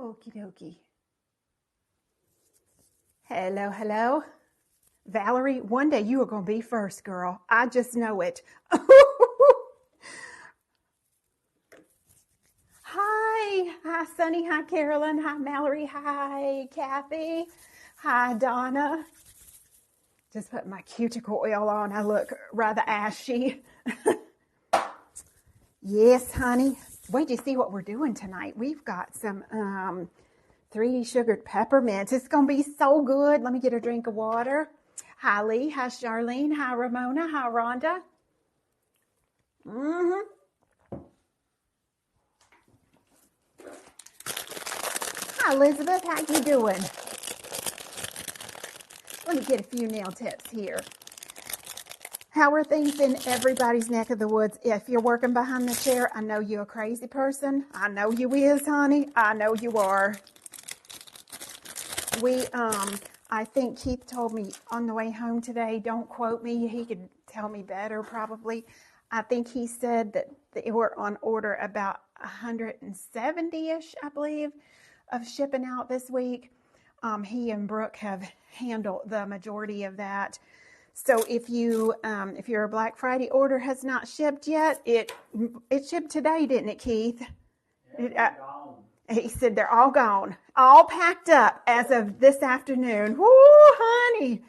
Okie dokie. Hello, hello. Valerie, one day you are going to be first, girl. I just know it. Hi, Sunny. Hi, Carolyn. Hi, Mallory. Hi, Kathy. Hi, Donna. Just put my cuticle oil on. I look rather ashy. Yes, honey. Wait to see what we're doing tonight. We've got some 3D sugared peppermints. It's going to be so good. Let me get a drink of water. Hi, Lee. Hi, Charlene. Hi, Ramona. Hi, Rhonda. Hi, Elizabeth. How you doing? Let me get a few nail tips here. How are things in everybody's neck of the woods? If you're working behind the chair, I know you're a crazy person. I know you is, honey. I know you are. I think Keith told me on the way home today, don't quote me, he could tell me better probably. I think he said that they were on order about 170-ish, I believe, of shipping out this week. He and Brooke have handled the majority of that. So if your Black Friday order has not shipped yet, it shipped today, didn't it, Keith? Yeah, He said they're all gone, all packed up as of this afternoon. Woo, honey.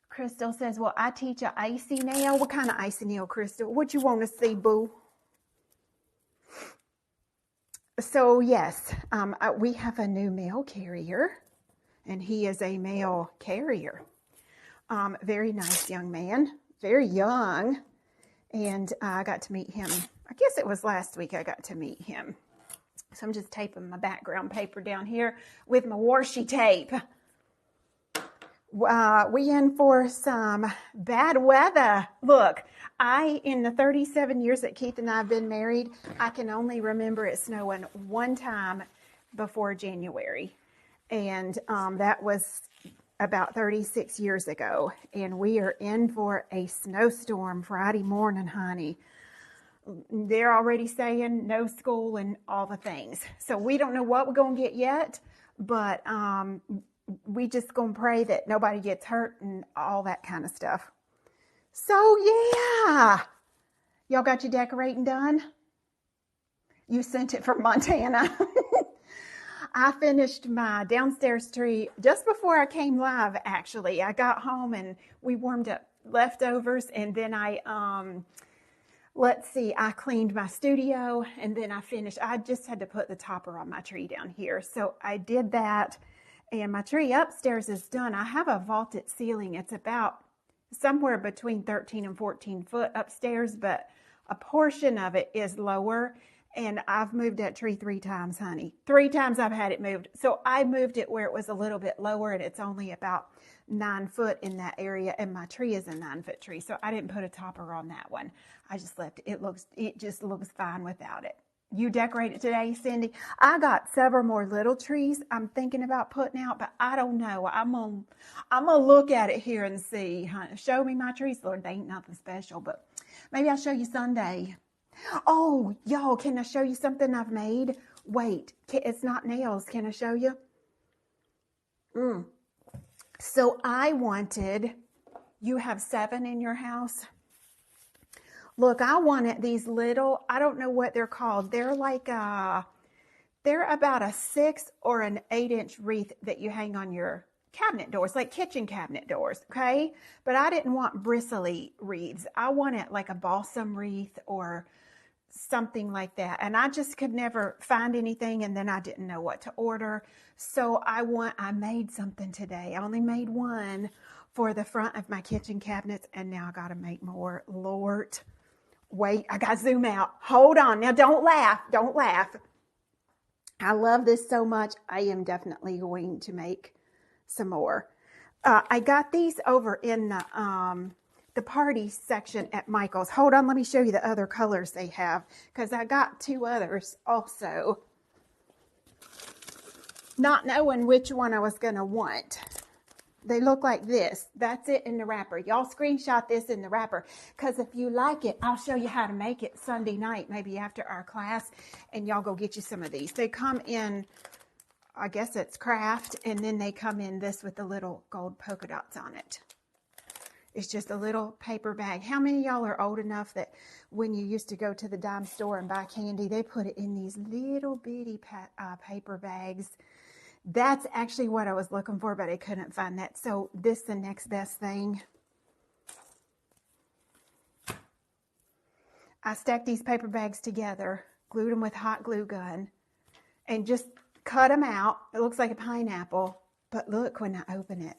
Crystal says, well, I teach an icy nail. What kind of icy nail, Crystal? What you want to see, boo? So, yes, we have a new mail carrier, and he is a mail carrier. Very nice young man, very young, and I got to meet him. I guess it was last week I got to meet him. So I'm just taping my background paper down here with my washi tape. We in for some bad weather. Look, in the 37 years that Keith and I have been married, I can only remember it snowing one time before January. And that was about 36 years ago, and we are in for a snowstorm Friday morning, honey. They're already saying no school and all the things. So we don't know what we're going to get yet, but we just going to pray that nobody gets hurt and all that kind of stuff. So yeah, y'all got your decorating done? You sent it from Montana. I finished my downstairs tree just before I came live, actually. I got home and we warmed up leftovers, and then I cleaned my studio, and then I finished. I just had to put the topper on my tree down here. So I did that, and my tree upstairs is done. I have a vaulted ceiling. It's about somewhere between 13 and 14 foot upstairs, but a portion of it is lower. And I've moved that tree 3 times, honey. 3 times I've had it moved. So I moved it where it was a little bit lower, and it's only about 9 foot in that area. And my tree is a 9-foot tree. So I didn't put a topper on that one. I just left it. It just looks fine without it. You decorated today, Cindy? I got several more little trees I'm thinking about putting out, but I don't know. I'm gonna look at it here and see. Honey. Show me my trees, Lord. They ain't nothing special, but maybe I'll show you Sunday. Oh, y'all, can I show you something I've made? Wait, it's not nails. Can I show you? So you have 7 in your house? Look, I wanted these little, I don't know what they're called. They're like, they're about a 6 or an 8-inch wreath that you hang on your cabinet doors, like kitchen cabinet doors, okay? But I didn't want bristly wreaths. I wanted like a balsam wreath or something like that, and I just could never find anything, and then I didn't know what to order. So I made something today. I only made one for the front of my kitchen cabinets, and now I got to make more. Lord, wait, I got to zoom out. Hold on. Now don't laugh. I love this so much. I am definitely going to make some more. I got these over in the party section at Michael's. Hold on, let me show you the other colors they have, because I got 2 others also, not knowing which one I was going to want. They look like this. That's it in the wrapper. Y'all screenshot this in the wrapper, because if you like it, I'll show you how to make it Sunday night, maybe after our class, and y'all go get you some of these. They come in I guess it's craft, and then they come in this with the little gold polka dots on it. It's just a little paper bag. How many of y'all are old enough that when you used to go to the dime store and buy candy, they put it in these little bitty paper bags? That's actually what I was looking for, but I couldn't find that. So this is the next best thing. I stacked these paper bags together, glued them with hot glue gun, and just cut them out. It looks like a pineapple, but look when I open it.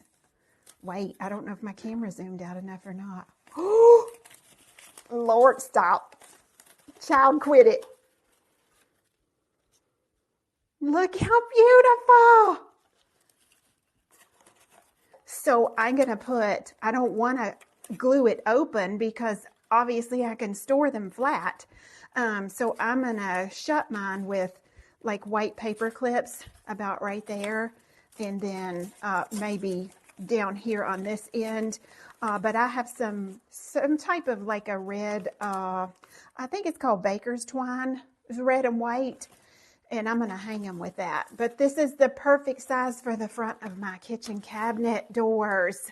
Wait, I don't know if my camera zoomed out enough or not. Oh, Lord, stop. Child, quit it. Look how beautiful. So I'm going to put, I don't want to glue it open because obviously I can store them flat. So I'm going to shut mine with like white paper clips about right there. And then maybe down here on this end, but I have some type of like a red, I think it's called baker's twine. It's red and white, and I'm going to hang them with that. But this is the perfect size for the front of my kitchen cabinet doors.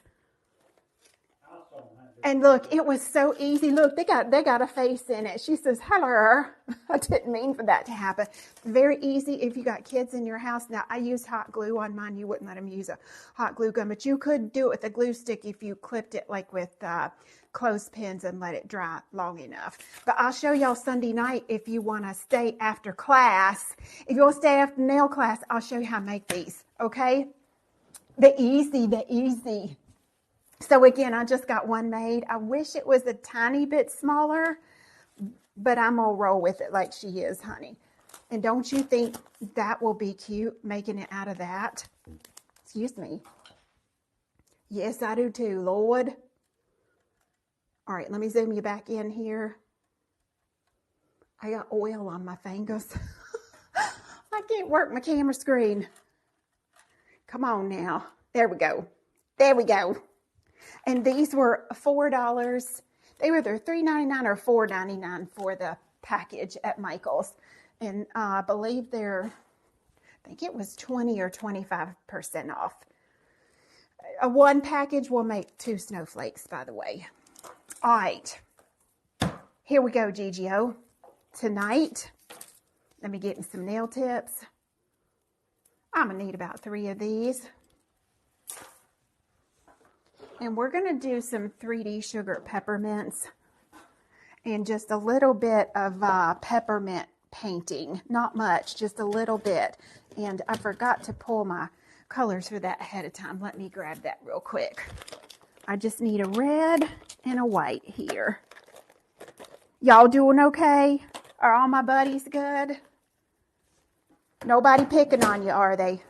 And look, it was so easy. Look, they got a face in it. She says, hello. I didn't mean for that to happen. Very easy if you got kids in your house. Now, I used hot glue on mine. You wouldn't let them use a hot glue gun, but you could do it with a glue stick if you clipped it like with clothespins and let it dry long enough. But I'll show y'all Sunday night if you want to stay after class. If you want to stay after nail class, I'll show you how to make these, okay? The easy. So again, I just got one made. I wish it was a tiny bit smaller, but I'm gonna roll with it like she is, honey. And don't you think that will be cute, making it out of that? Excuse me. Yes, I do too, Lord. All right, let me zoom you back in here. I got oil on my fingers. I can't work my camera screen. Come on now. There we go. There we go. And these were $4. They were either $3.99 or $4.99 for the package at Michael's. And I believe I think it was 20 or 25% off. One package will make 2 snowflakes, by the way. All right. Here we go, Gigio. Tonight, let me get in some nail tips. I'm going to need about 3 of these. And we're going to do some 3D sugar peppermints and just a little bit of peppermint painting. Not much, just a little bit. And I forgot to pull my colors for that ahead of time. Let me grab that real quick. I just need a red and a white here. Y'all doing okay? Are all my buddies good? Nobody picking on you, are they?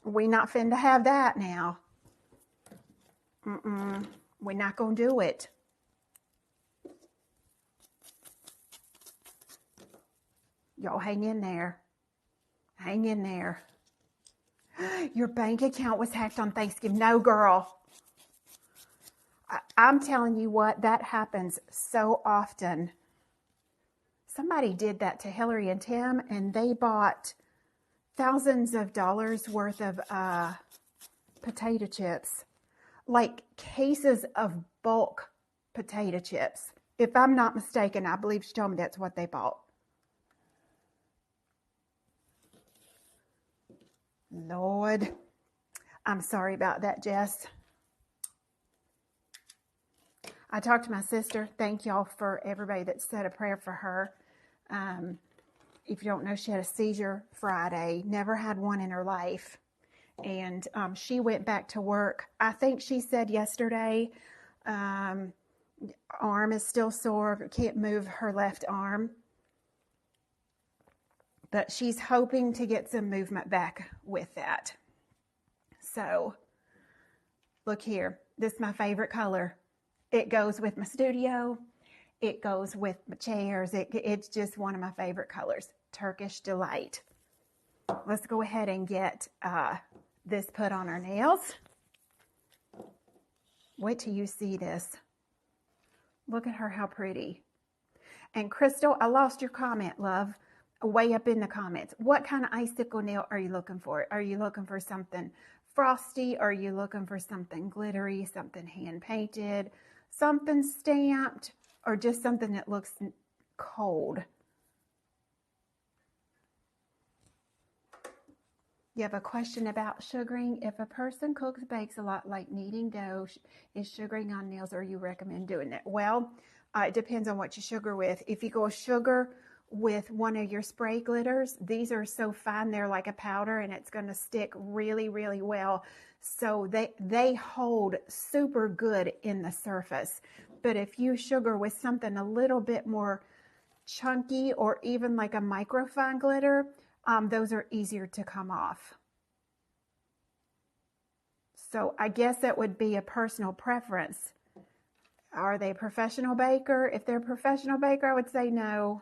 We not finna have that now. We're not gonna do it. Y'all hang in there. Hang in there. Your bank account was hacked on Thanksgiving. No, girl. I'm telling you what, that happens so often. Somebody did that to Hillary and Tim, and they bought thousands of dollars worth of potato chips, like cases of bulk potato chips. If I'm not mistaken, I believe she told me that's what they bought. Lord, I'm sorry about that, Jess. I talked to my sister. Thank y'all for everybody that said a prayer for her. If you don't know, she had a seizure Friday, never had one in her life. And she went back to work. I think she said yesterday, arm is still sore, can't move her left arm. But she's hoping to get some movement back with that. So, look here. This is my favorite color. It goes with my studio. It goes with my chairs. It's just one of my favorite colors. Turkish Delight. Let's go ahead and get this put on our nails. Wait till you see this. Look at her, how pretty. And Crystal, I lost your comment, love. way up in the comments. What kind of icicle nail are you looking for? Are you looking for something frosty? Are you looking for something glittery, something hand painted, something stamped, or just something that looks cold? You have a question about sugaring. If a person cooks, bakes a lot like kneading dough, is sugaring on nails, or you recommend doing it? Well, it depends on what you sugar with. If you go sugar with one of your spray glitters, these are so fine, they're like a powder, and it's going to stick really, really well. So they hold super good in the surface. But if you sugar with something a little bit more chunky, or even like a microfine glitter, those are easier to come off. So I guess that would be a personal preference. Are they a professional baker? If they're a professional baker, I would say no,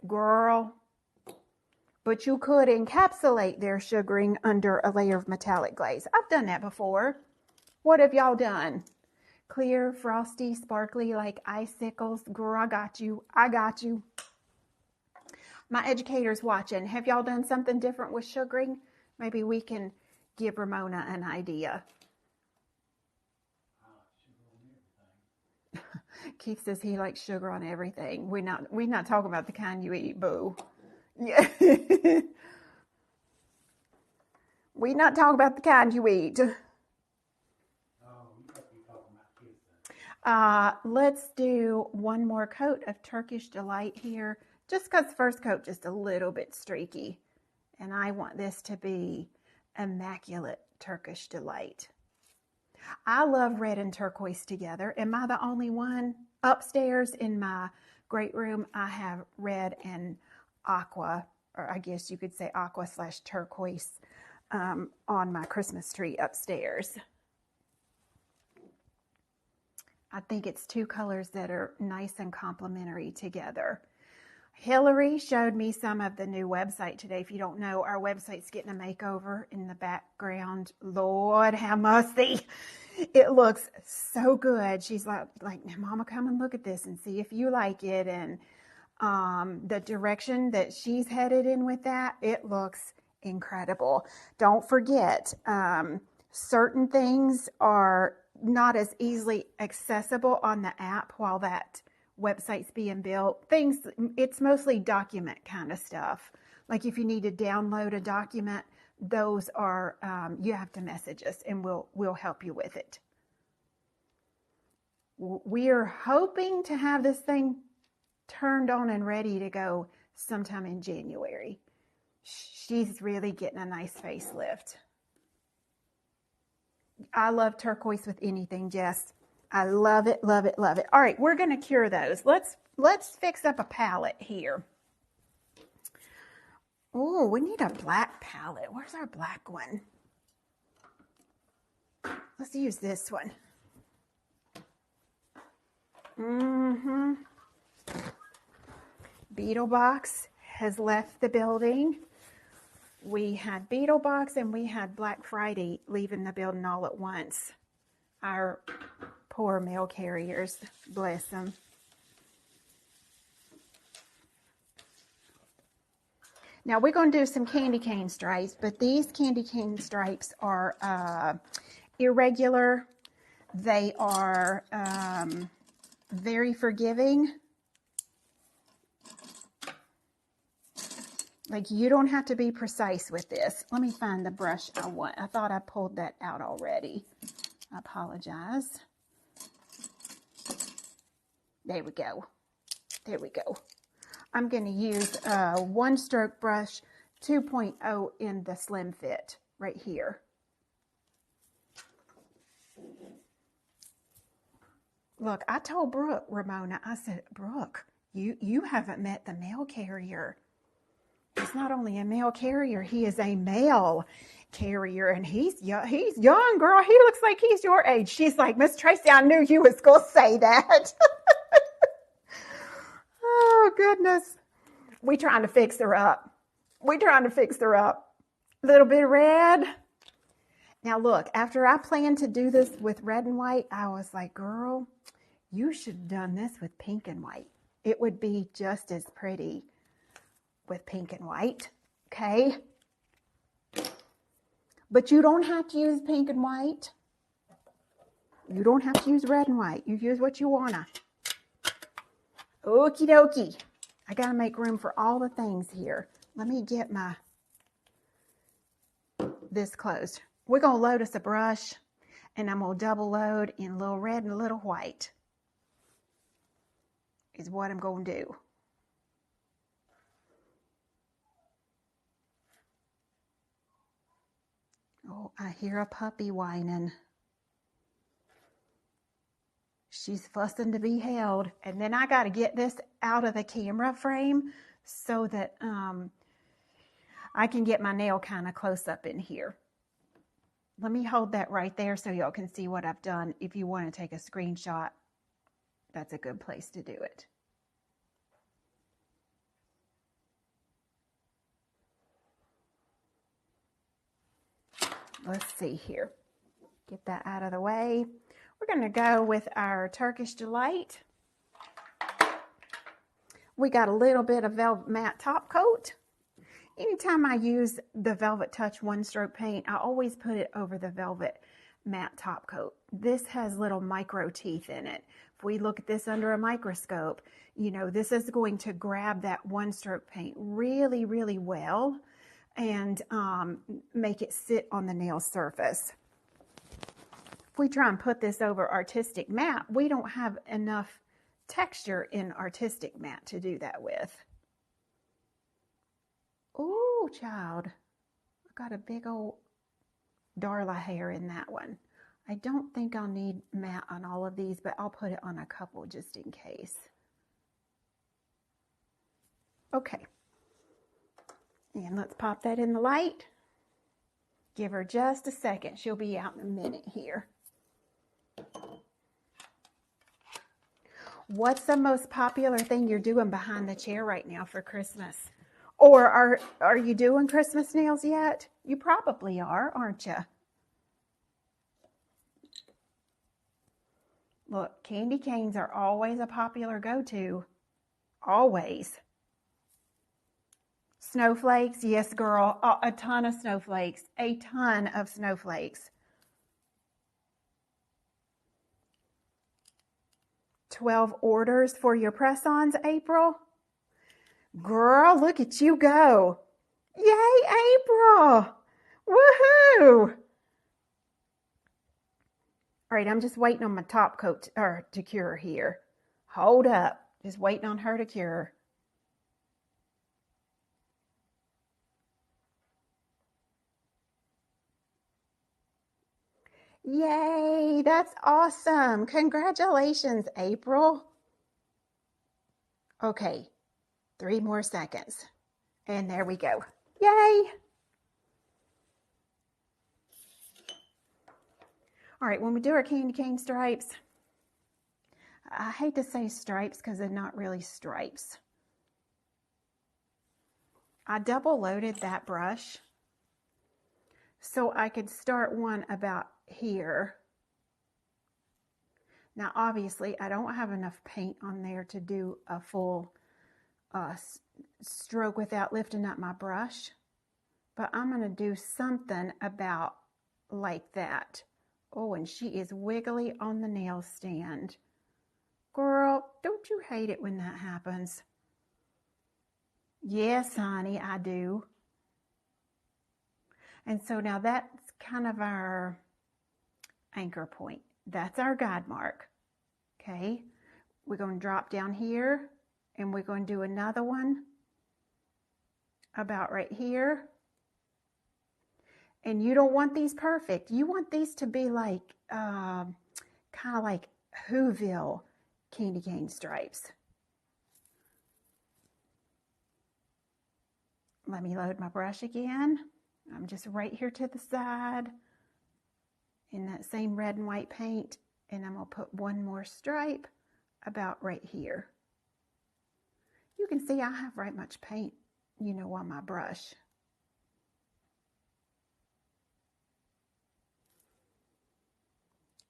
girl. But you could encapsulate their sugaring under a layer of metallic glaze. I've done that before. What have y'all done? Clear, frosty, sparkly, like icicles. Girl, I got you. I got you. My educators watching, have y'all done something different with sugaring? Maybe we can give Ramona an idea. Keith says he likes sugar on everything. We're not talking about the kind you eat, boo. Yeah. We're not talking about the kind you eat. Let's do one more coat of Turkish Delight here, just because first coat just a little bit streaky, and I want this to be immaculate Turkish Delight. I love red and turquoise together. Am I the only one? Upstairs in my great room, I have red and aqua, or I guess you could say aqua / turquoise on my Christmas tree upstairs. I think it's two colors that are nice and complementary together. Hillary showed me some of the new website today. If you don't know, our website's getting a makeover in the background. Lord, how musty. It looks so good. She's like, Mama, come and look at this and see if you like it. And the direction that she's headed in with that, it looks incredible. Don't forget, certain things are not as easily accessible on the app while that website's being built. It's mostly document kind of stuff. Like if you need to download a document, those are, you have to message us and we'll help you with it. We are hoping to have this thing turned on and ready to go sometime in January. She's really getting a nice facelift. I love turquoise with anything, Jess. I love it, love it, love it. All right, we're going to cure those. Let's fix up a palette here. Oh, we need a black palette. Where's our black one? Let's use this one. Beetlebox has left the building. We had Beetlebox and we had Black Friday leaving the building all at once. Our poor mail carriers, bless them. Now we're going to do some candy cane stripes, but these candy cane stripes are irregular. They are very forgiving. Like, you don't have to be precise with this. Let me find the brush I want. I thought I pulled that out already. I apologize. There we go. There we go. I'm going to use a one stroke brush 2.0 in the slim fit right here. Look, I told Brooke, Ramona, I said, Brooke, you haven't met the mail carrier. He's not only a mail carrier, he is a male carrier, and he's young, girl. He looks like he's your age. She's like, Miss Tracy, I knew you was going to say that. Oh, goodness. We trying to fix her up. We trying to fix her up. A little bit of red. Now, look, after I planned to do this with red and white, I was like, girl, you should have done this with pink and white. It would be just as pretty. with pink and white, okay? But you don't have to use pink and white. You don't have to use red and white. You use what you wanna. Okie dokie. I gotta make room for all the things here. Let me get this closed. We're gonna load us a brush, and I'm gonna double load in a little red and a little white. Is what I'm gonna do. Oh, I hear a puppy whining. She's fussing to be held. And then I got to get this out of the camera frame so that I can get my nail kind of close up in here. Let me hold that right there so y'all can see what I've done. If you want to take a screenshot, that's a good place to do it. Let's see here. Get that out of the way. We're going to go with our Turkish Delight. We got a little bit of Velvet Matte Top Coat. Anytime I use the Velvet Touch One Stroke paint, I always put it over the Velvet Matte Top Coat. This has little micro teeth in it. If we look at this under a microscope, you know, this is going to grab that one stroke paint really, really well and make it sit on the nail surface. If we try and put this over Artistic Matte, we don't have enough texture in Artistic Matte to do that with. Ooh, child, I got a big old Darla hair in that one. I don't think I'll need matte on all of these, but I'll put it on a couple just in case. Okay. And let's pop that in the light. Give her just a second. She'll be out in a minute here. What's the most popular thing you're doing behind the chair right now for Christmas? Or are you doing Christmas nails yet? You probably are, aren't you? Look, candy canes are always a popular go-to. Always. Snowflakes, yes, girl. A ton of snowflakes. A ton of snowflakes. 12 orders for your press-ons, April? Girl, look at you go. Yay, April. Woohoo. All right, I'm just waiting on my top coat to cure here. Hold up. Just waiting on her to cure. Yay, that's awesome. Congratulations, April. Okay, 3 more seconds. And there we go. Yay. All right, when we do our candy cane stripes, I hate to say stripes because they're not really stripes. I double loaded that brush so I could start one about here. Now, obviously, I don't have enough paint on there to do a full stroke without lifting up my brush, but I'm going to do something about like that. Oh, and she is wiggly on the nail stand. Girl, don't you hate it when that happens? Yes, honey, I do. And so now that's kind of our anchor point. That's our guide mark. Okay, we're going to drop down here and we're going to do another one about right here. And you don't want these perfect. You want these to be like, kind of like Whoville candy cane stripes. Let me load my brush again. I'm just right here to the side in that same red and white paint. And I'm going to put one more stripe about right here. You can see I have right much paint, you know, on my brush.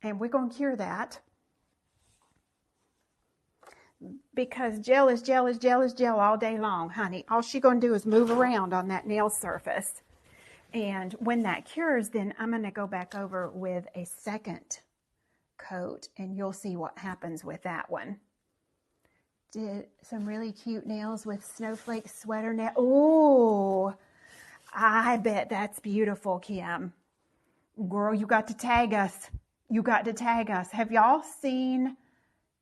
And we're going to cure that. because gel is gel is gel is gel all day long, honey. All she's going to do is move around on that nail surface. And when that cures, then I'm going to go back over with a second coat, and you'll see what happens with that one. Did some really cute nails with snowflake sweater nail. Oh, I bet that's beautiful, Kim. Girl, you got to tag us. You got to tag us. Have y'all seen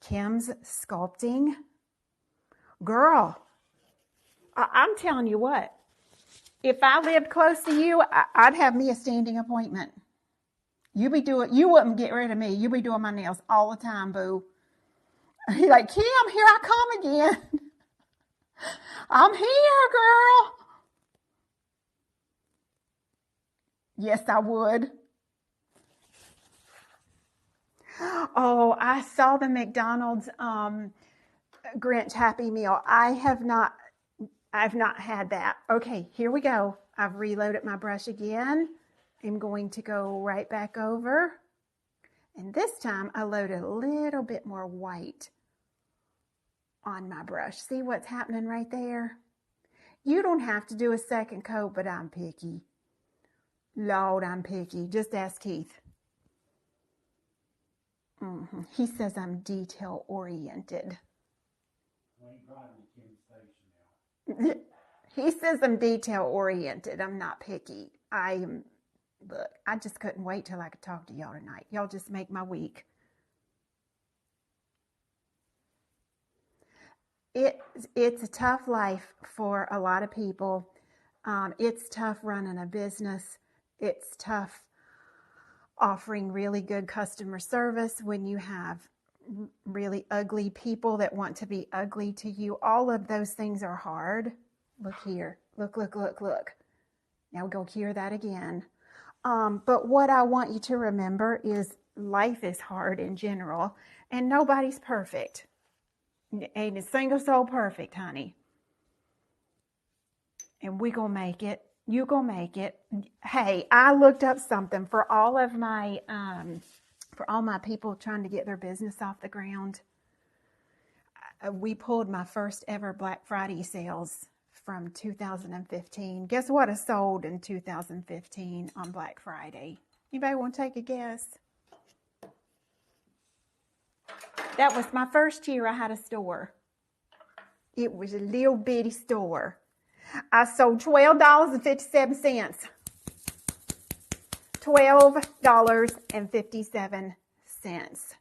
Kim's sculpting? Girl, I'm telling you what. If I lived close to you, I'd have me a standing appointment. You wouldn't get rid of me. You be doing my nails all the time, boo. He's like, Kim, here I come again. I'm here, girl. Yes, I would. Oh, I saw the McDonald's Grinch Happy Meal. I've not had that. Okay, here we go. I've reloaded my brush again. I'm going to go right back over. And this time I loaded a little bit more white on my brush. See what's happening right there? You don't have to do a second coat, but I'm picky. Lord, I'm picky. Just ask Keith. He says I'm detail oriented. He says I'm detail oriented. I'm not picky. Look, I just couldn't wait till I could talk to y'all tonight. Y'all just make my week. It's a tough life for a lot of people. It's tough running a business. It's tough offering really good customer service when you have really ugly people that want to be ugly to you. All of those things are hard. Look here. Look. Now we're going to hear that again. But what I want you to remember is life is hard in general, and nobody's perfect. Ain't a single soul perfect, honey. And we gonna make it. You gonna make it. Hey, I looked up something for all my people trying to get their business off the ground. We pulled my first ever Black Friday sales from 2015. Guess what I sold in 2015 on Black Friday? Anybody want to take a guess? That was my first year I had a store. It was a little bitty store. I sold $12.57. $12.57.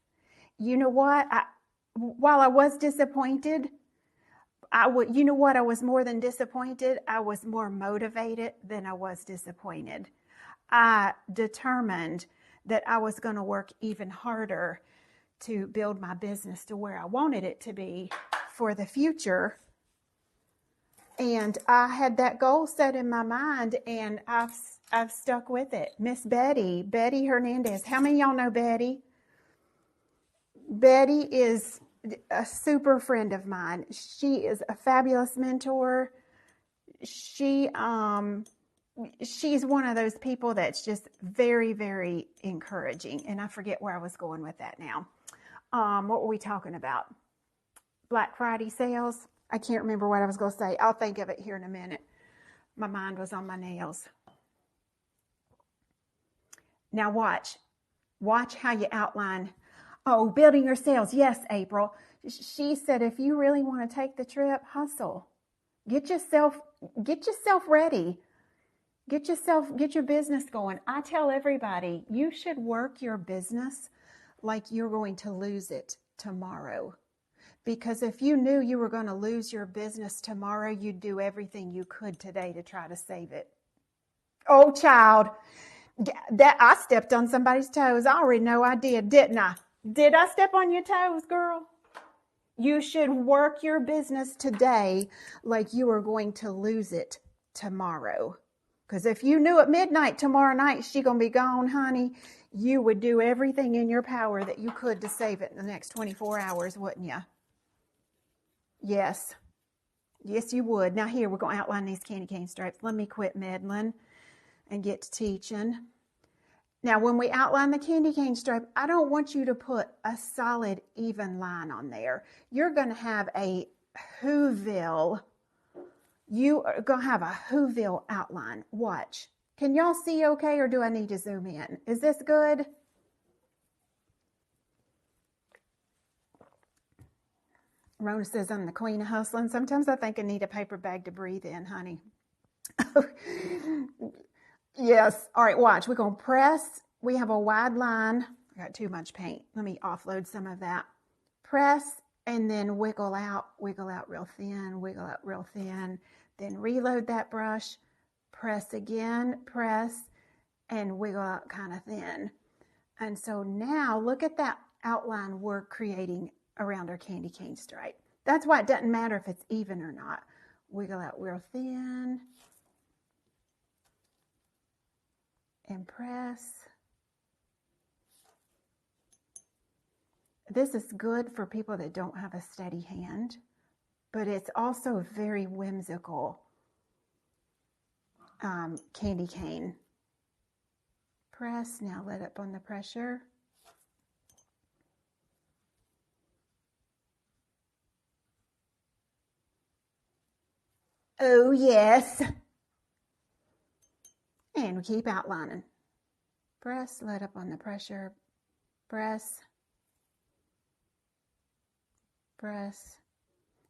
You know what? While I was disappointed, you know what? I was more than disappointed. I was more motivated than I was disappointed. I determined that I was going to work even harder to build my business to where I wanted it to be for the future. And I had that goal set in my mind, and I've stuck with it. Miss Betty Hernandez. How many of y'all know Betty? Betty is a super friend of mine. She is a fabulous mentor. She's one of those people that's just very, very encouraging. And I forget where I was going with that now. What were we talking about? Black Friday sales? I can't remember what I was going to say. I'll think of it here in a minute. My mind was on my nails. Now watch. Watch how you outline. Oh, building your sales. Yes, April. She said, if you really want to take the trip, hustle. Get yourself ready. Get your business going. I tell everybody, you should work your business like you're going to lose it tomorrow. Because if you knew you were going to lose your business tomorrow, you'd do everything you could today to try to save it. Oh, child, that I stepped on somebody's toes. I already know I did, didn't I? Did I step on your toes, girl? You should work your business today like you are going to lose it tomorrow. Because if you knew at midnight tomorrow night she's going to be gone, honey, you would do everything in your power that you could to save it in the next 24 hours, wouldn't you? Yes. Yes, you would. Now here, we're going to outline these candy cane stripes. Let me quit meddling and get to teaching. Now, when we outline the candy cane stripe, I don't want you to put a solid, even line on there. You're going to have a Whoville. You are going to have a Whoville outline. Watch. Can y'all see okay, or do I need to zoom in? Is this good? Rona says I'm the queen of hustling. Sometimes I think I need a paper bag to breathe in, honey. Yes. All right, watch. We're going to press. We have a wide line. I got too much paint. Let me offload some of that. Press and then wiggle out real thin, wiggle out real thin. Then reload that brush. Press again, press, and wiggle out kind of thin. And so now look at that outline we're creating around our candy cane stripe. That's why it doesn't matter if it's even or not. Wiggle out real thin. And press. This is good for people that don't have a steady hand, but it's also very whimsical candy cane. Press, now let up on the pressure. Oh yes. And we keep outlining. Press, let up on the pressure. Press. Press.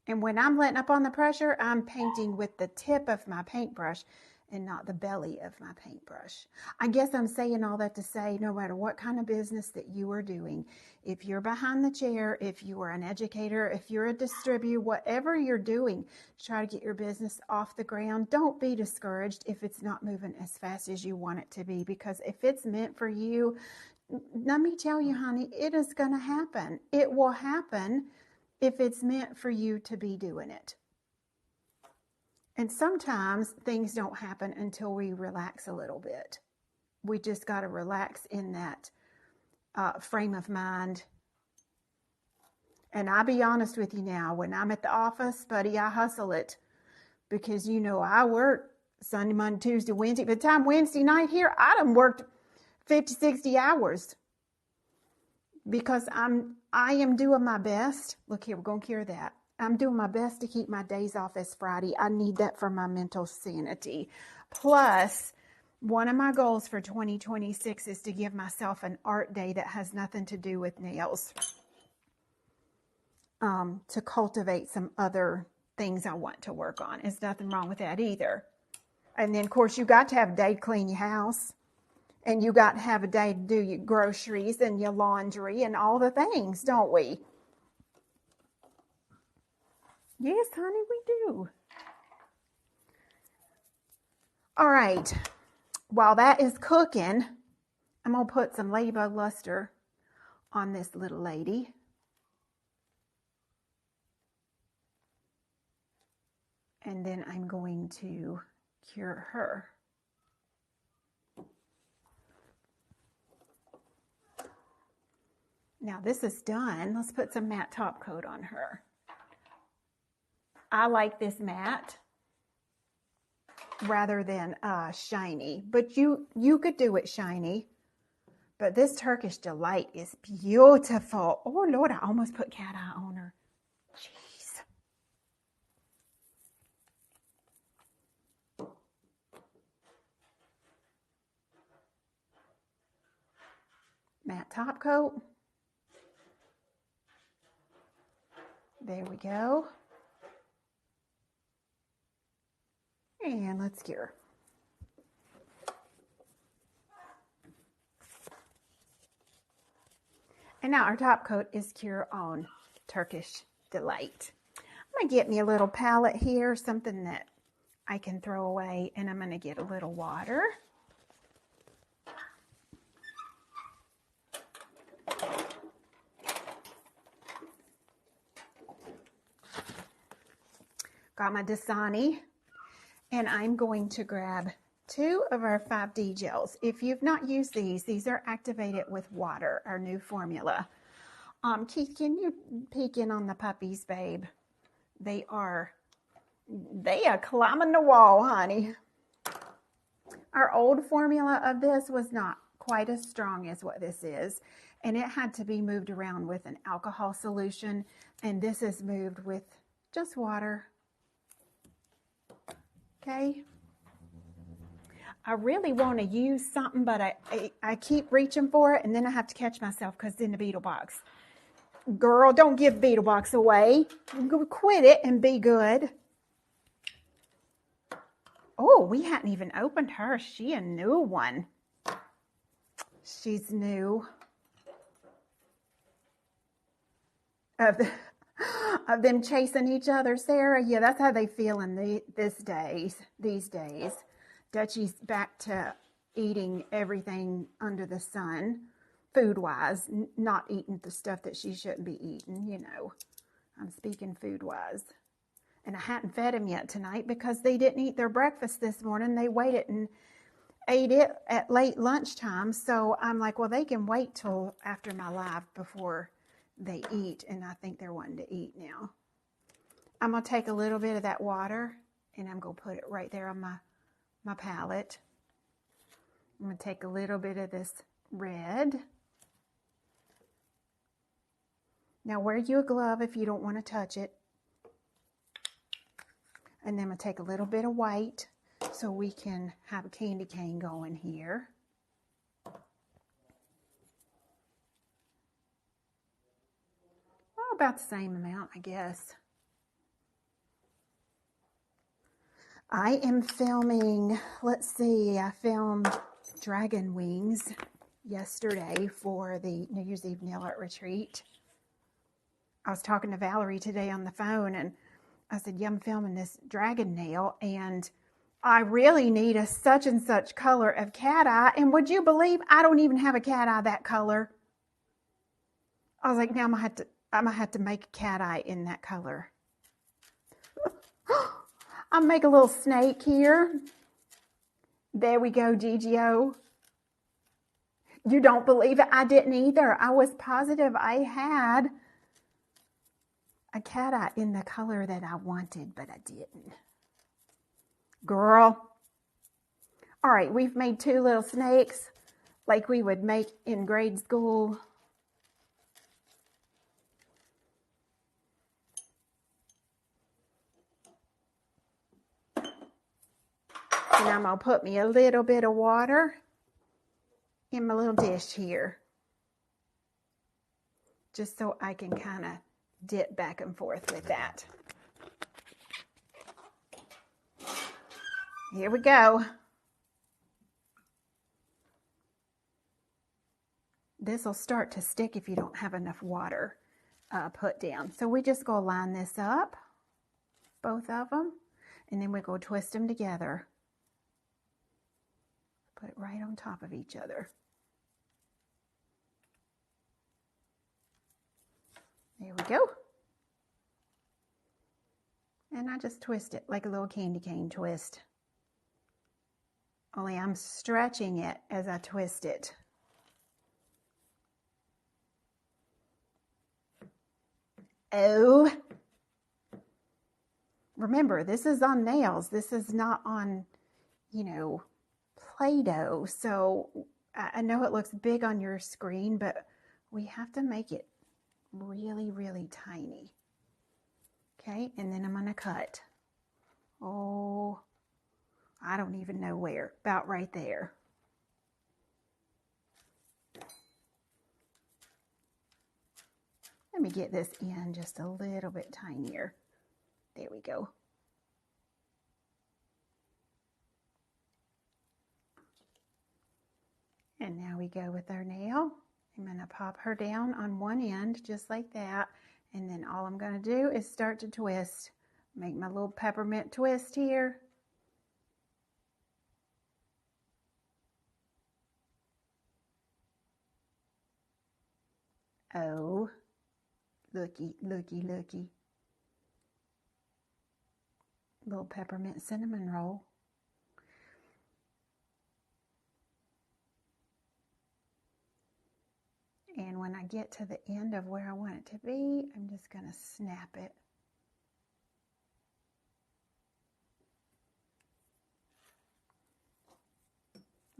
And when I'm letting up on the pressure, I'm painting with the tip of my paintbrush and not the belly of my paintbrush. I guess I'm saying all that to say, no matter what kind of business that you are doing, if you're behind the chair, if you are an educator, if you're a distributor, whatever you're doing to try to get your business off the ground, don't be discouraged if it's not moving as fast as you want it to be, because if it's meant for you, let me tell you, honey, it is going to happen. It will happen if it's meant for you to be doing it. And sometimes things don't happen until we relax a little bit. We just got to relax in that frame of mind. And I'll be honest with you now, when I'm at the office, buddy, I hustle it, because, you know, I work Sunday, Monday, Tuesday, Wednesday. By the time Wednesday night here, I done worked 50, 60 hours because I am doing my best. Look here, we're going to cure that. I'm doing my best to keep my days off as Friday. I need that for my mental sanity. Plus, one of my goals for 2026 is to give myself an art day that has nothing to do with nails, to cultivate some other things I want to work on. There's nothing wrong with that either. And then, of course, you got to have a day to clean your house. And you got to have a day to do your groceries and your laundry and all the things, don't we? Yes, honey, we do. All right. While that is cooking, I'm going to put some Ladybug Luster on this little lady. And then I'm going to cure her. Now this is done. Let's put some matte top coat on her. I like this matte rather than shiny, but you could do it shiny. But this Turkish Delight is beautiful. Oh Lord, I almost put cat eye on her. Jeez. Matte top coat. There we go. And let's cure. And now our top coat is cure on Turkish Delight. I'm going to get me a little palette here, something that I can throw away, and I'm going to get a little water. Got my Dasani, and I'm going to grab 2 of our 5D gels. If you've not used these are activated with water, our new formula. Keith, can you peek in on the puppies, babe? They are climbing the wall, honey. Our old formula of this was not quite as strong as what this is. And it had to be moved around with an alcohol solution. And this is moved with just water. Okay. I really want to use something, but I keep reaching for it, and then I have to catch myself because it's in the beetle box. Girl, don't give beetle box away. Quit it and be good. Oh, we hadn't even opened her. She a new one. She's new. Of them chasing each other, Sarah. Yeah, that's how they feel in these days. Dutchie's back to eating everything under the sun, food-wise, not eating the stuff that she shouldn't be eating, you know. I'm speaking food-wise. And I hadn't fed him yet tonight because they didn't eat their breakfast this morning. They waited and ate it at late lunchtime. So I'm like, well, they can wait till after my live before they eat. And I think they're wanting to eat now. I'm going to take a little bit of that water and I'm going to put it right there on my palette. I'm going to take a little bit of this red. Now wear you a glove if you don't want to touch it. And then I'm going to take a little bit of white so we can have a candy cane going here. Well, about the same amount, I guess. I am filming, let's see, I filmed dragon wings yesterday for the New Year's Eve nail art retreat. I was talking to Valerie today on the phone and I said, yeah, I'm filming this dragon nail and I really need a such and such color of cat eye. And would you believe I don't even have a cat eye that color? I was like, now I'm gonna have to make a cat eye in that color. I'll make a little snake here. There we go, GGO. You don't believe it? I didn't either. I was positive I had a cat eye in the color that I wanted, but I didn't. Girl. All right, we've made two little snakes like we would make in grade school. And I'm going to put me a little bit of water in my little dish here. Just so I can kind of dip back and forth with that. Here we go. This will start to stick if you don't have enough water put down. So we just go line this up, both of them, and then we go twist them together. Put it right on top of each other. There we go. And I just twist it like a little candy cane twist. Only I'm stretching it as I twist it. Oh. Remember, this is on nails. This is not on, you know, Play-Doh. So I know it looks big on your screen, but we have to make it really, really tiny. Okay, and then I'm going to cut. Oh, I don't even know where. About right there. Let me get this in just a little bit tinier. There we go. And now we go with our nail. I'm going to pop her down on one end just like that. And then all I'm going to do is start to twist. Make my little peppermint twist here. Oh, looky, looky, looky. Little peppermint cinnamon roll. And when I get to the end of where I want it to be, I'm just going to snap it.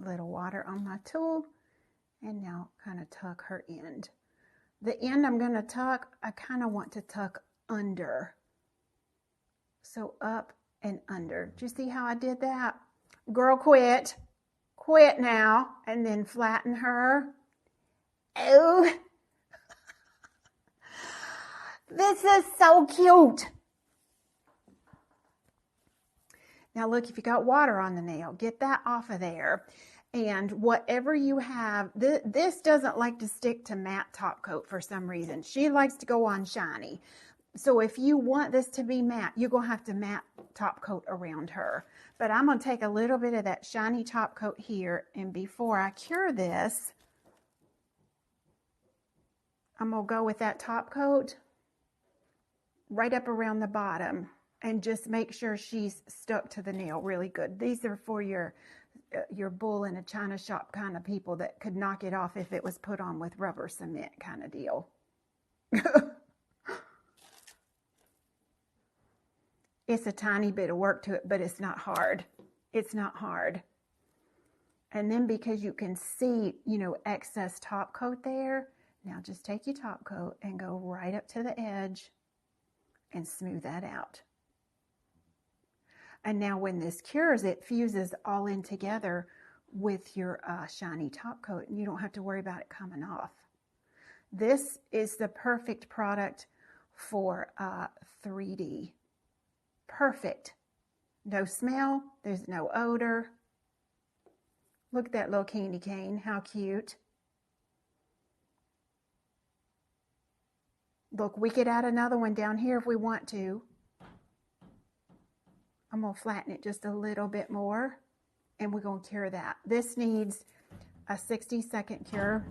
A little water on my tool, And now kind of tuck her end. The end I'm going to tuck, I kind of want to tuck under. So up and under. Do you see how I did that? Girl, quit. Quit now. And then flatten her. Oh, this is so cute. Now look, if you got water on the nail, get that off of there. And whatever you have, this doesn't like to stick to matte top coat for some reason. She likes to go on shiny. So if you want this to be matte, you're going to have to matte top coat around her. But I'm going to take a little bit of that shiny top coat here. And before I cure this, I'm going to go with that top coat right up around the bottom. And just make sure she's stuck to the nail really good. These are for your bull in a china shop kind of people that could knock it off if it was put on with rubber cement kind of deal. It's a tiny bit of work to it, but it's not hard. It's not hard. And then because you can see, you know, excess top coat there, now just take your top coat and go right up to the edge and smooth that out. And now when this cures, it fuses all in together with your shiny top coat, and you don't have to worry about it coming off. This is the perfect product for 3D. Perfect. No smell, there's no odor. Look at that little candy cane, how cute. Look, we could add another one down here if we want to. I'm going to flatten it just a little bit more, and we're going to cure that. This needs a 60-second cure.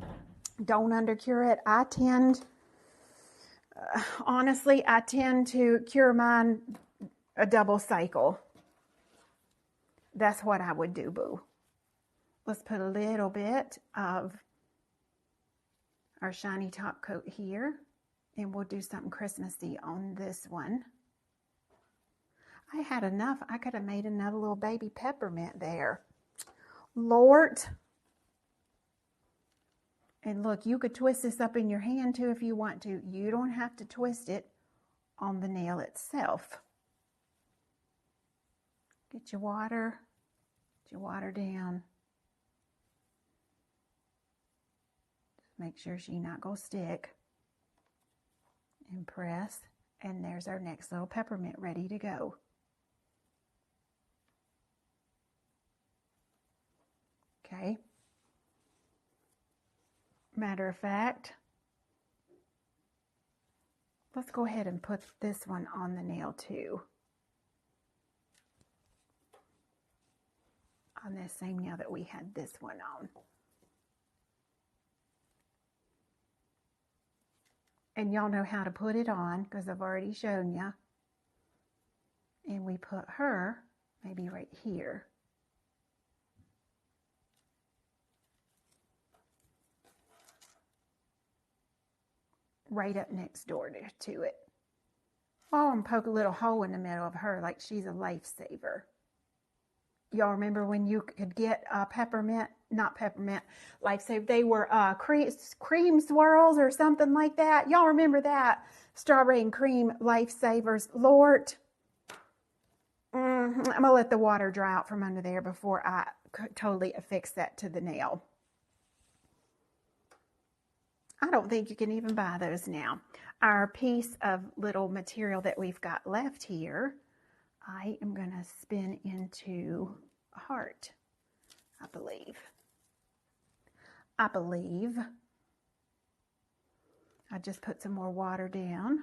Don't undercure it. Honestly, I tend to cure mine a double cycle. That's what I would do, boo. Let's put a little bit of our shiny top coat here, and we'll do something Christmassy on this one. I had enough. I could have made another little baby peppermint there. Lord. And look, you could twist this up in your hand too if you want to. You don't have to twist it on the nail itself. Get your water. Get your water down. Just make sure she's not going to stick. And press. And there's our next little peppermint ready to go. Okay. Matter of fact, let's go ahead and put this one on the nail too. On this same nail that we had this one on. And y'all know how to put it on because I've already shown you. And we put her maybe right here. Right up next door to it. Oh, and poke a little hole in the middle of her like she's a lifesaver. Y'all remember when you could get peppermint, not peppermint, lifesaver, they were cream swirls or something like that. Y'all remember that? Strawberry and cream lifesavers. Lord, I'm going to let the water dry out from under there before I totally affix that to the nail. I don't think you can even buy those now. Our piece of little material that we've got left here, I am going to spin into a heart, I believe. I just put some more water down.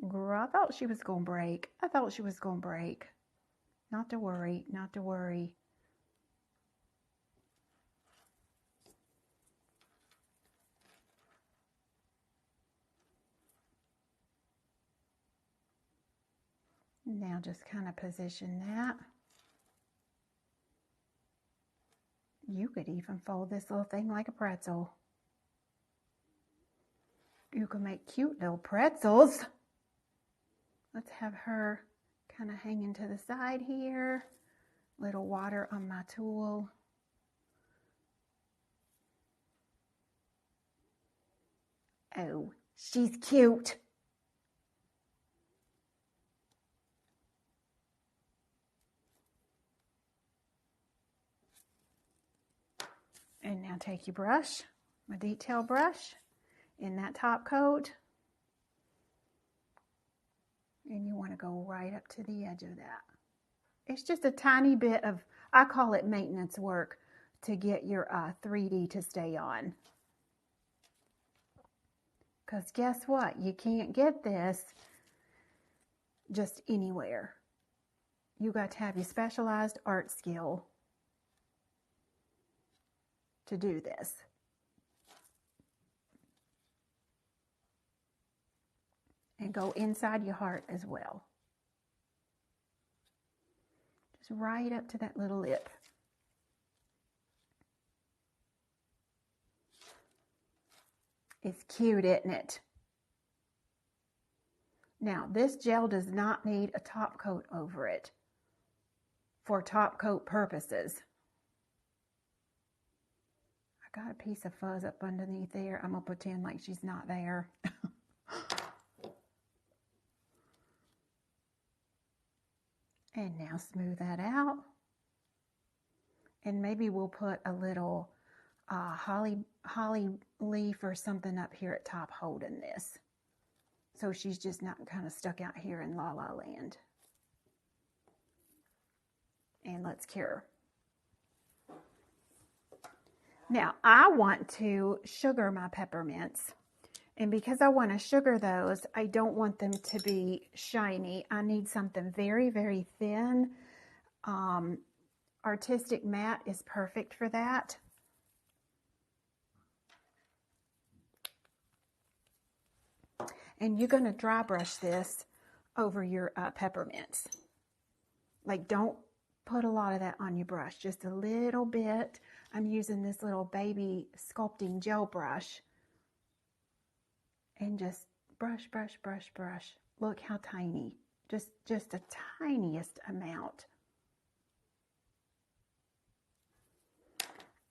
Girl, I thought she was going to break. Not to worry, not to worry. Now just kind of position that. You could even fold this little thing like a pretzel. You can make cute little pretzels. Let's have her kind of hanging to the side here. Little water on my tool. Oh, she's cute. And now take your brush, my detail brush, in that top coat. And you want to go right up to the edge of that. It's just a tiny bit of, I call it maintenance work, to get your 3D to stay on. Because guess what? You can't get this just anywhere. You got to have your specialized art skill to do this. And go inside your heart as well. Just right up to that little lip. It's cute, isn't it? Now, this gel does not need a top coat over it for top coat purposes. I got a piece of fuzz up underneath there. I'm going to pretend like she's not there. And now smooth that out. And maybe we'll put a little holly leaf or something up here at top holding this. So she's just not kind of stuck out here in La La Land. And let's cure. Now I want to sugar my peppermints. And because I want to sugar those, I don't want them to be shiny. I need something very, very thin. Artistic matte is perfect for that. And you're going to dry brush this over your peppermints. Like, don't put a lot of that on your brush, just a little bit. I'm using this little baby sculpting gel brush. And just brush, brush, brush, brush. Look how tiny. Just the tiniest amount.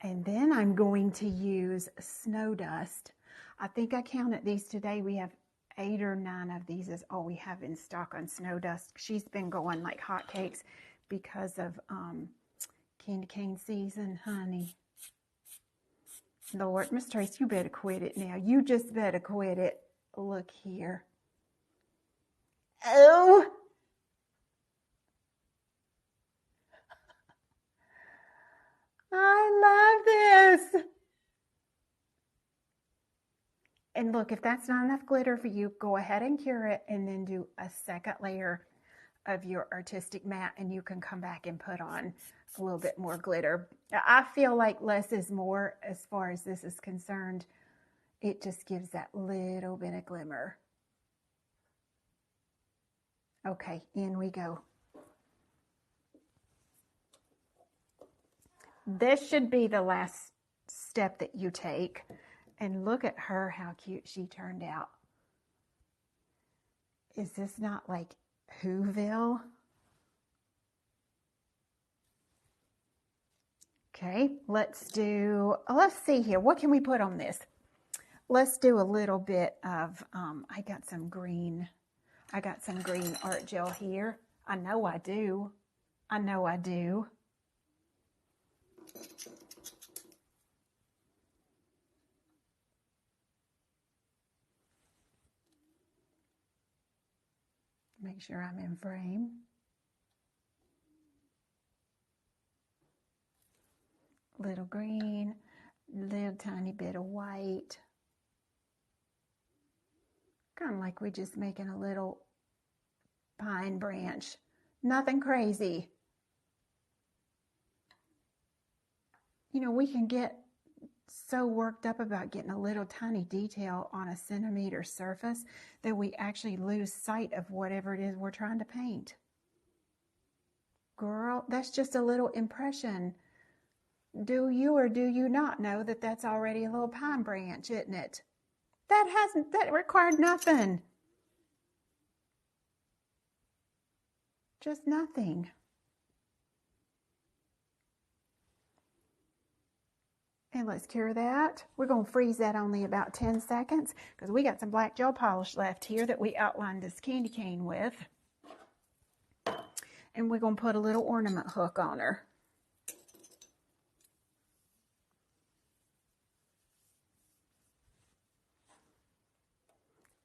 And then I'm going to use snow dust. I think I counted these today. We have 8 or 9 of these is all we have in stock on snow dust. She's been going like hotcakes because of candy cane season, honey. Lord, Miss Trace, you better quit it now. You just better quit it. Look here. Oh! I love this. And look, if that's not enough glitter for you, go ahead and cure it and then do a second layer of your artistic matte and you can come back and put on a little bit more glitter. I feel like less is more as far as this is concerned. It just gives that little bit of glimmer. Okay, in we go. This should be the last step that you take. And look at her, how cute she turned out. Is this not like Whoville? Okay, let's see here. What can we put on this? Let's do a little bit of, I got some green art gel here. I know I do. I know I do. Make sure I'm in frame. Little green, little tiny bit of white. Kind of like we're just making a little pine branch. Nothing crazy. You know, we can get so worked up about getting a little tiny detail on a centimeter surface that we actually lose sight of whatever it is we're trying to paint. Girl, that's just a little impression. Do you or do you not know that that's already a little pine branch, isn't it? That required nothing. Just nothing. And let's cure that. We're going to freeze that only about 10 seconds because we got some black gel polish left here that we outlined this candy cane with. And we're going to put a little ornament hook on her.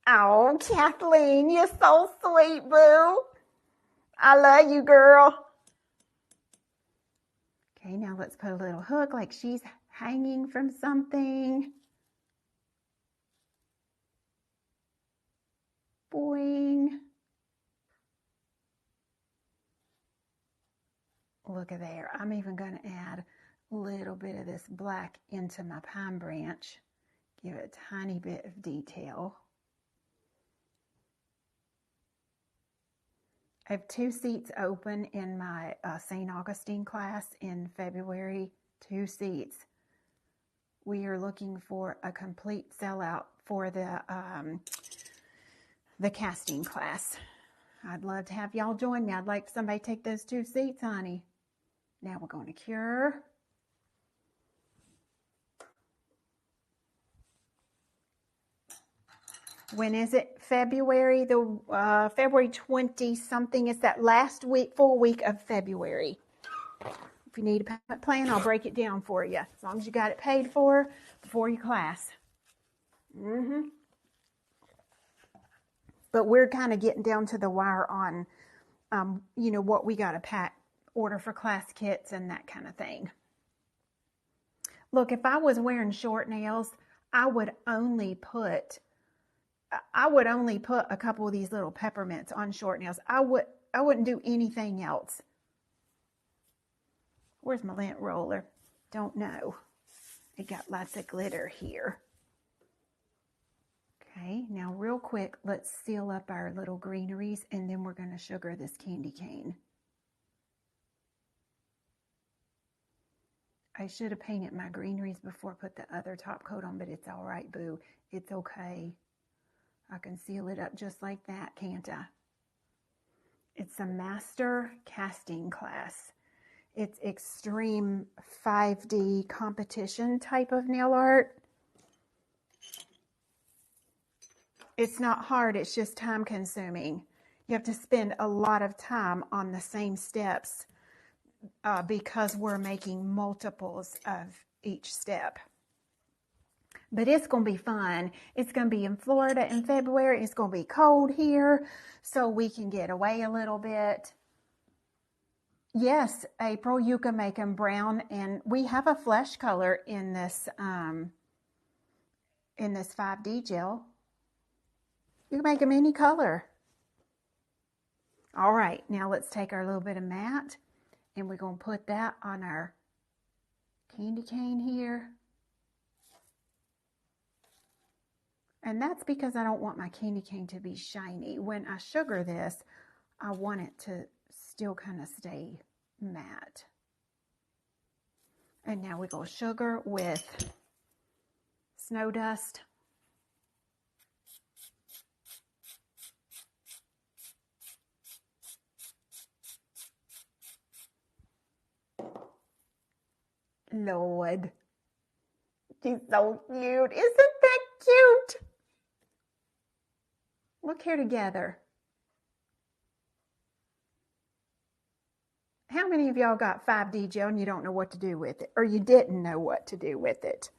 Oh, Kathleen, you're so sweet, boo. I love you, girl. Okay, now let's put a little hook like she's hanging from something. Boing. Look at there. I'm even going to add a little bit of this black into my pine branch. Give it a tiny bit of detail. I have 2 seats open in my St. Augustine class in February. 2 seats. We are looking for a complete sellout for the casting class. I'd love to have y'all join me. I'd like somebody to take those 2 seats, honey. Now we're going to cure. When is it? February, February 20 something. It's that last week, full week of February. If you need a payment plan, I'll break it down for you. As long as you got it paid for before your class. But we're kind of getting down to the wire on, what we got to order for class kits and that kind of thing. Look, if I was wearing short nails, I would only put a couple of these little peppermints on short nails. I wouldn't do anything else. Where's my lint roller? Don't know. It got lots of glitter here. Okay, now real quick, let's seal up our little greeneries and then we're going to sugar this candy cane. I should have painted my greeneries before I put the other top coat on, but it's all right, boo. It's okay. I can seal it up just like that, can't I? It's a master casting class. It's extreme 5D competition type of nail art. It's not hard, it's just time consuming. You have to spend a lot of time on the same steps because we're making multiples of each step. But it's going to be fun. It's going to be in Florida in February. It's going to be cold here, so we can get away a little bit. Yes, April, you can make them brown, and we have a flesh color in this 5D gel. You can make them any color. All right, now let's take our little bit of matte, and we're going to put that on our candy cane here. And that's because I don't want my candy cane to be shiny. When I sugar this, I want it to still kind of stay matte. And now we go sugar with snow dust. Lord, she's so cute. Isn't that cute? Look here together. How many of y'all got 5D gel and you don't know what to do with it, or you didn't know what to do with it?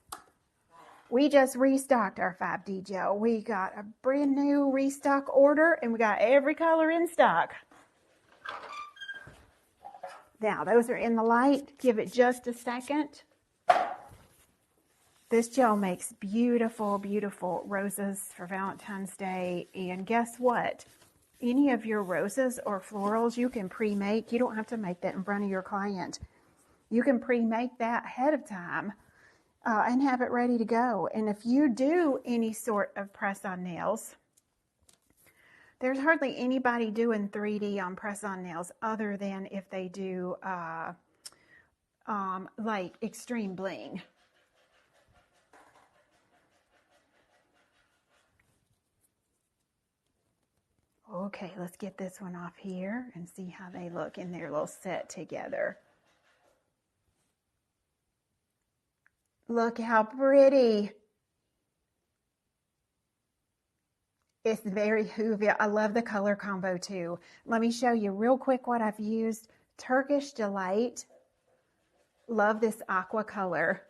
We just restocked our 5D gel. We got a brand new restock order and we got every color in stock. Now, those are in the light. Give it just a second. This gel makes beautiful, beautiful roses for Valentine's Day. And guess what? Any of your roses or florals you can pre-make. You don't have to make that in front of your client. You can pre-make that ahead of time and have it ready to go. And if you do any sort of press-on nails, there's hardly anybody doing 3D on press-on nails other than if they do like extreme bling. Okay, let's get this one off here and see how they look in their little set together. Look how pretty. It's very Whoville. I love the color combo too. Let me show you real quick what I've used. Turkish Delight. Love this aqua color.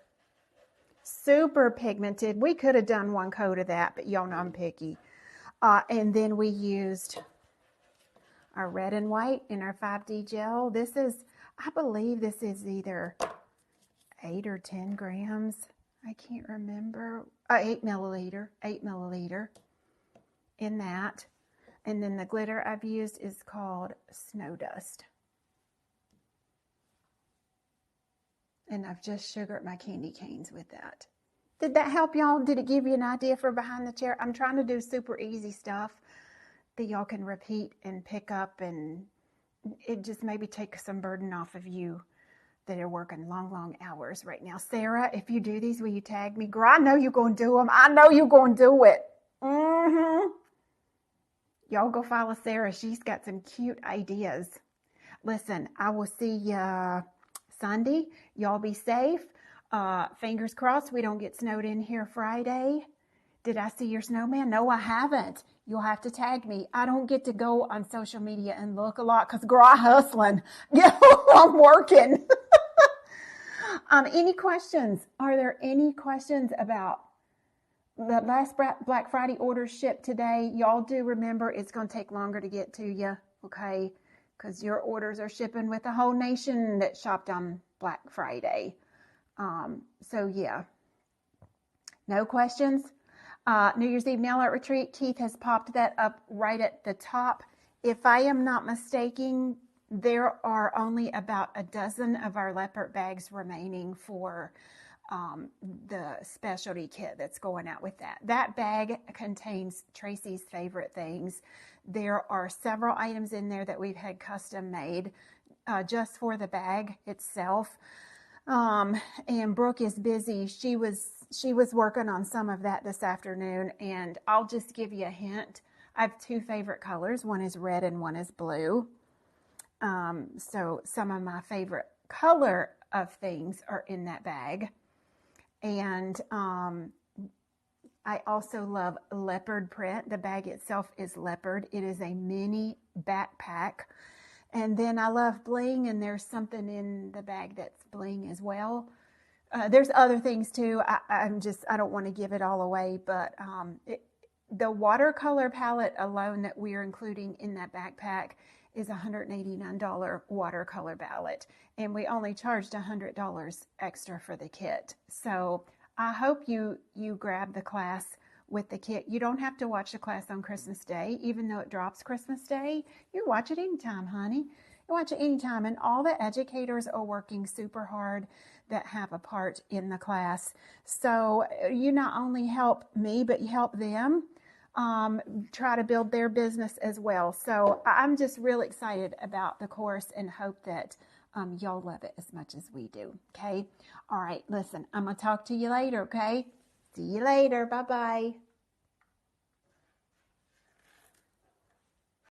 Super pigmented. We could have done one coat of that, but y'all know I'm picky. And then we used our red and white in our 5D gel. This is, I believe this is either 8 or 10 grams. I can't remember. 8 milliliter in that. And then the glitter I've used is called Snow Dust. And I've just sugared my candy canes with that. Did that help y'all? Did it give you an idea for behind the chair? I'm trying to do super easy stuff that y'all can repeat and pick up, and it just maybe take some burden off of you that are working long hours right now. Sarah, if you do these, will you tag me? Girl, I know you're going to do them. I know you're going to do it. Y'all go follow Sarah. She's got some cute ideas. Listen, I will see you Sunday. Y'all be safe. Fingers crossed we don't get snowed in here Friday. Did I see your snowman? No, I haven't. You'll have to tag me. I don't get to go on social media and look a lot because, girl, I'm hustling. I'm working. Any questions? Are there any questions about the last Black Friday orders shipped today? Y'all do remember it's going to take longer to get to you, okay? Because your orders are shipping with the whole nation that shopped on Black Friday. So, yeah. No questions? New Year's Eve Nail Art Retreat. Keith has popped that up right at the top. If I am not mistaken, there are only about a dozen of our leopard bags remaining for the specialty kit that's going out with that. That bag contains Tracy's favorite things. There are several items in there that we've had custom made just for the bag itself. And Brooke is busy. She was working on some of that this afternoon, and I'll just give you a hint. I have two favorite colors. One is red and one is blue. So some of my favorite color of things are in that bag. And I also love leopard print. The bag itself is leopard. It is a mini backpack. And then I love bling, and there's something in the bag that's bling as well. There's other things too. I don't want to give it all away, but the watercolor palette alone that we're including in that backpack is $189 watercolor palette, and we only charged $100 extra for the kit. So I hope you grab the class with the kit. You don't have to watch the class on Christmas Day, even though it drops Christmas Day. You watch it anytime, honey. You watch it anytime, and all the educators are working super hard that have a part in the class. So you not only help me, but you help them try to build their business as well. So I'm just real excited about the course and hope that y'all love it as much as we do. Okay. All right. Listen, I'm going to talk to you later. Okay. See you later. Bye-bye.